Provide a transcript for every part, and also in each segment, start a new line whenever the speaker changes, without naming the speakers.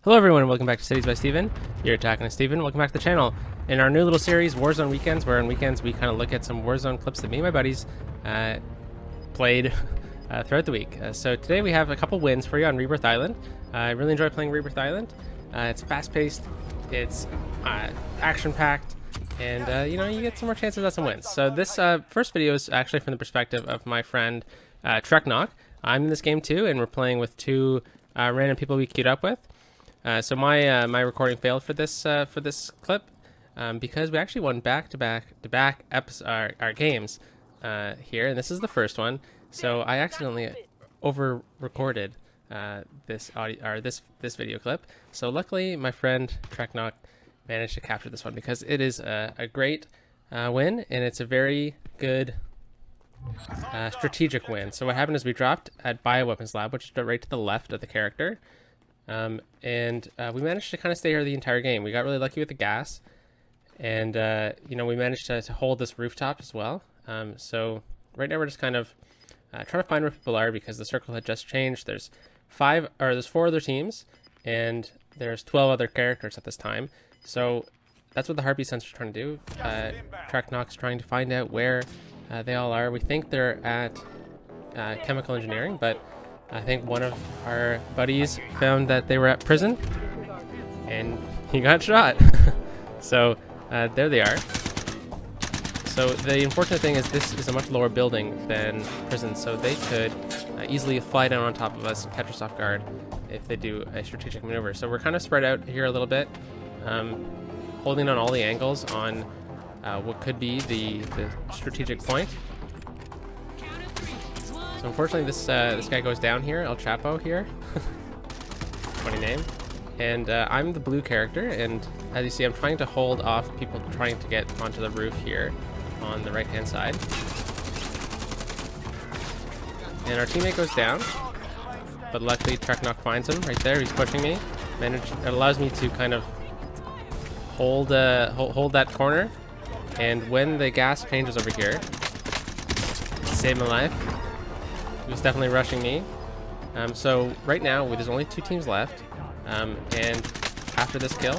Hello everyone, welcome back to Cities by Steven. You're attacking Steven. Welcome back to the channel. In our new little series, Warzone Weekends, where on weekends we kind of look at some Warzone clips that me and my buddies played throughout the week. So today we have a couple wins for you on Rebirth Island. I really enjoy playing Rebirth Island. It's fast-paced, it's action-packed, and you know, you get some more chances at some wins. So this first video is actually from the perspective of my friend Knock. I'm in this game too, and we're playing with two random people we queued up with. So my recording failed for this clip because we actually won back-to-back our games here, and this is the first one. So I accidentally over-recorded this video clip. So luckily, my friend Knock managed to capture this one because it is a great win, and it's a very good strategic win. So what happened is we dropped at Bioweapons Lab, which is right to the left of the character. We managed to kind of stay here the entire game. We got really lucky with the gas, and you know, we managed to hold this rooftop as well. So right now we're just kind of trying to find where people are because the circle had just changed. There's four other teams, and there's 12 other characters at this time. So that's what the heartbeat sensor's trying to do. Knock's trying to find out where they all are. We think they're at chemical engineering, but I think one of our buddies found that they were at prison, and he got shot. So there they are. So the unfortunate thing is this is a much lower building than prison, so they could easily fly down on top of us and catch us off guard if they do a strategic maneuver. So we're kind of spread out here a little bit, holding on all the angles on what could be the strategic point. So unfortunately, this guy goes down here, El Chapo here. Funny name. And I'm the blue character, and as you see, I'm trying to hold off people trying to get onto the roof here on the right-hand side. And our teammate goes down, but luckily Knock finds him right there. He's pushing me. It allows me to kind of hold that corner, and when the gas changes over here, save my life. He was definitely rushing me. So right now there's only two teams left, and after this kill,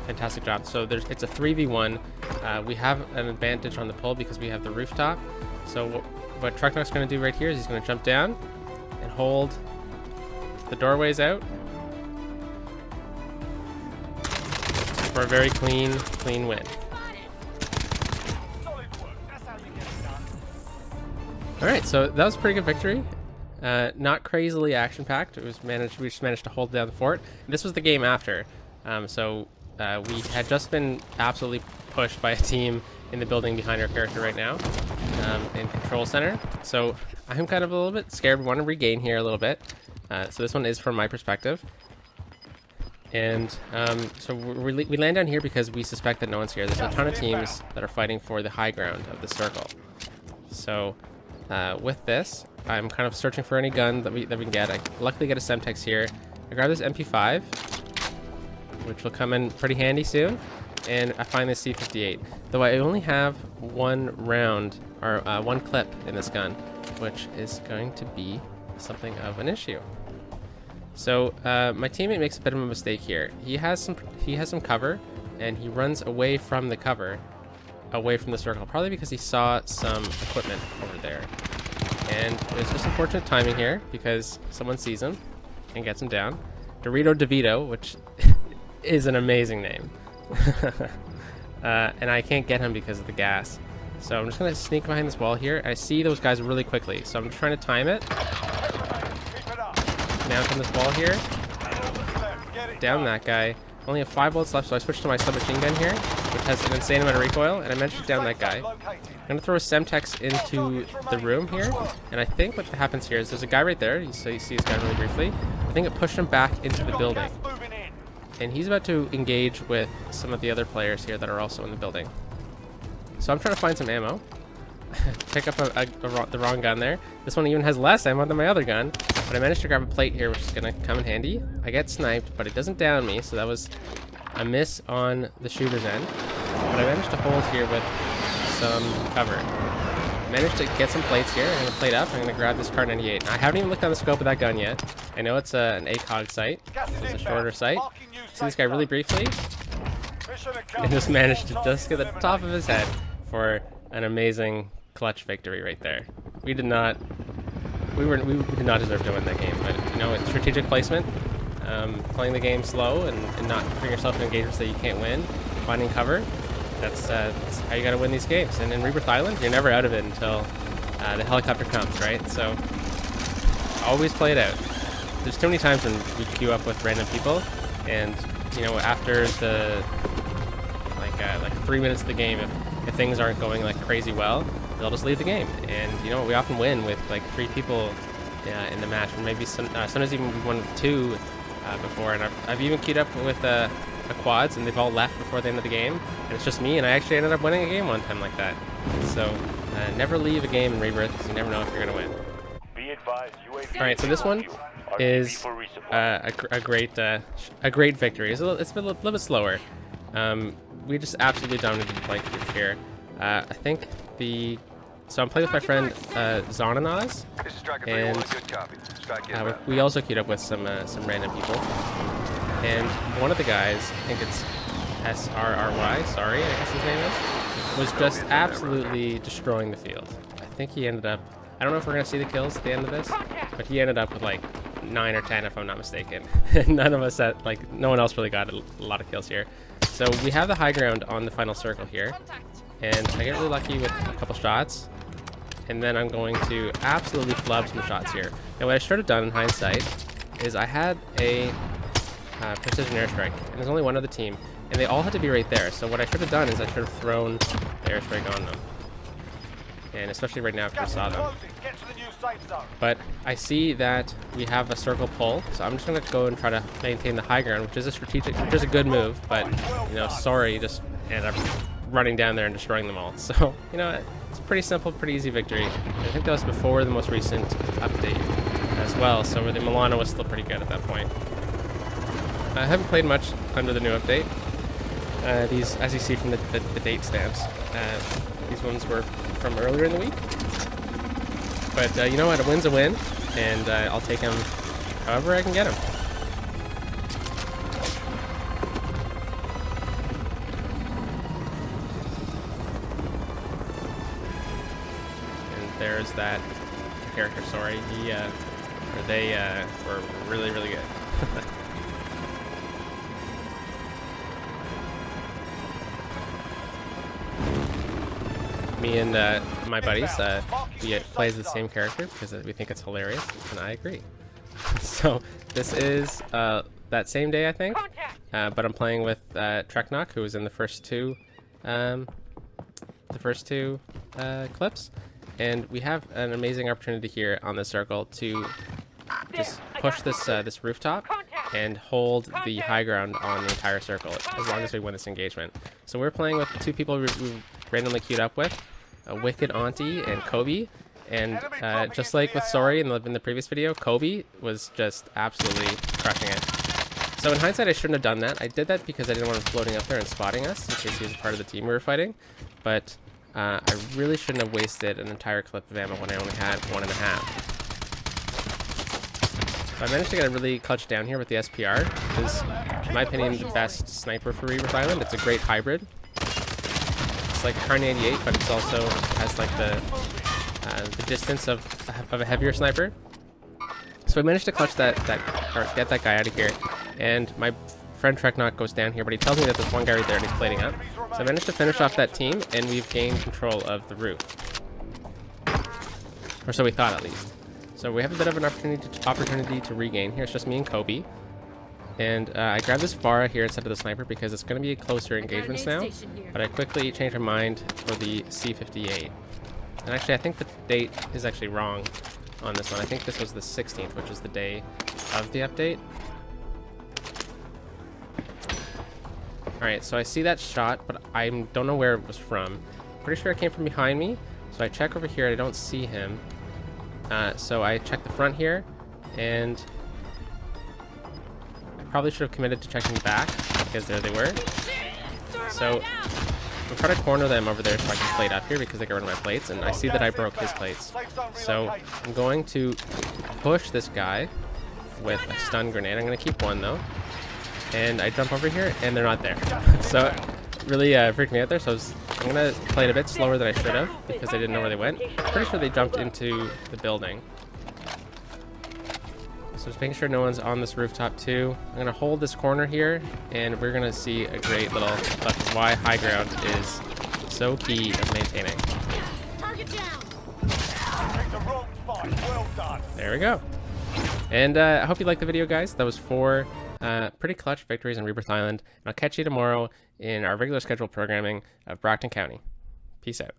fantastic job. So it's a 3v1. We have an advantage on the pull because we have the rooftop. So what Knock's going to do right here is he's going to jump down and hold the doorways out for a very clean win. Alright, so that was a pretty good victory. Not crazily action-packed. We just managed to hold down the fort. This was the game after. We had just been absolutely pushed by a team in the building behind our character right now, in control center. So I'm kind of a little bit scared. We want to regain here a little bit. So this one is from my perspective. And so we land down here because we suspect that no one's here. There's a ton of teams that are fighting for the high ground of the circle. So with this, I'm kind of searching for any gun that we can get. I luckily get a Semtex here. I grab this MP5, which will come in pretty handy soon, and I find this C58. Though I only have one round, or one clip in this gun, which is going to be something of an issue. So my teammate makes a bit of a mistake here. He has some cover, and he runs away from the cover, away from the circle, probably because he saw some equipment over there. And it's just unfortunate timing here because someone sees him and gets him down. Dorito DeVito, which is an amazing name. And I can't get him because of the gas. So I'm just going to sneak behind this wall here. I see those guys really quickly, so I'm just trying to time it. Down from this wall here. Down that guy. Only have 5 bullets left, so I switched to my submachine gun here, which has an insane amount of recoil, and I managed to down that guy. I'm going to throw a Semtex into the room here, and I think what happens here is there's a guy right there. You see his gun really briefly. I think it pushed him back into the building, and he's about to engage with some of the other players here that are also in the building. So I'm trying to find some ammo. Pick up the wrong gun there. This one even has less ammo than my other gun, but I managed to grab a plate here, which is going to come in handy. I get sniped, but it doesn't down me, so that was a miss on the shooter's end. But I managed to hold here with some cover. managed to get some plates here. I'm going to plate up. I'm going to grab this Kar 98. Now, I haven't even looked on the scope of that gun yet. I know it's an ACOG sight. It's a shorter sight. See this guy really briefly. And just managed to just get the top of his head for an amazing clutch victory right there. We did not deserve to win that game, but you know, it's strategic placement, playing the game slow and not putting yourself in engagements that you can't win, finding cover. That's how you got to win these games. And in Rebirth Island, you're never out of it until the helicopter comes, right? So always play it out. There's too many times when we queue up with random people, and you know, after the like 3 minutes of the game, if things aren't going like crazy well, they'll just leave the game. And you know, we often win with like 3 people in the match, or maybe sometimes even we've won with 2 before. And I've even queued up with the quads, and they've all left before the end of the game, and it's just me, and I actually ended up winning a game one time like that. So never leave a game in Rebirth, because you never know if you're gonna win. All right, so this one is a great victory. It's a little bit slower. We just absolutely dominated the flank group here. I think so I'm playing with my friend Zonanaz, and we also queued up with some random people. And one of the guys, I think it's SRRY, sorry, I guess his name is, was just absolutely destroying the field. I think he ended up, I don't know if we're going to see the kills at the end of this, but he ended up with like 9 or 10 if I'm not mistaken. None of us had, like, no one else really got a lot of kills here. So we have the high ground on the final circle here, and I get really lucky with a couple shots, and then I'm going to absolutely flub some shots here. Now what I should have done in hindsight is I had a precision airstrike, and there's only one other team, and they all had to be right there. So what I should have done is I should have thrown the airstrike on them, and especially right now after I saw them. But I see that we have a circle pull, so I'm just going to go and try to maintain the high ground, which is a good move, but you know, sorry, just ended up running down there and destroying them all. So you know, it's a pretty simple, pretty easy victory. I think that was before the most recent update as well, so the Milano was still pretty good at that point. I haven't played much under the new update. These, as you see from the date stamps, these ones were from earlier in the week. But you know what? A win's a win, and I'll take them however I can get them. And there's that character. Sorry, they were really, really good. Me and my buddies, we play as the same character because we think it's hilarious, and I agree. So this is that same day, I think, but I'm playing with Treknock, who was in the first two clips, and we have an amazing opportunity here on this circle to just push this rooftop and hold the high ground on the entire circle as long as we win this engagement. So we're playing with 2 people we randomly queued up with, Wicked Auntie and Kobe, and just like with Sorry in the previous video, Kobe was just absolutely crushing it. So in hindsight, I shouldn't have done that. I did that because I didn't want him floating up there and spotting us in case he was a part of the team we were fighting, but I really shouldn't have wasted an entire clip of ammo when I only had 1.5. So I managed to get a really clutch down here with the SPR, which is, in my opinion, the best sniper for Rebirth Island. It's a great hybrid. It's like a Kar 98, but it's also has like the distance of a heavier sniper. So I managed to clutch that or get that guy out of here, and my friend Treknock goes down here, but he tells me that there's one guy right there and he's plating up. So I managed to finish off that team, and we've gained control of the roof, or so we thought at least. So we have a bit of an opportunity to regain here. It's just me and Kobe. And I grabbed this Vara here instead of the sniper because it's going to be closer engagements now. But I quickly changed my mind for the C58. And actually, I think the date is actually wrong on this one. I think this was the 16th, which is the day of the update. Alright, so I see that shot, but I don't know where it was from. Pretty sure it came from behind me. So I check over here, I don't see him. So I check the front here, and I probably should have committed to checking back, because there they were. So I'm trying to corner them over there so I can plate up here because they got rid of my plates, and I see that I broke his plates. So I'm going to push this guy with a stun grenade. I'm going to keep one though. And I jump over here and they're not there. So really freaked me out there. So I'm going to play it a bit slower than I should have because I didn't know where they went. Pretty sure they jumped into the building. So just making sure no one's on this rooftop too. I'm going to hold this corner here, and we're going to see a great little look of why high ground is so key of maintaining.
Target down.
There we go. And I hope you liked the video, guys. That was 4 pretty clutch victories on Rebirth Island. And I'll catch you tomorrow in our regular scheduled programming of Brockton County. Peace out.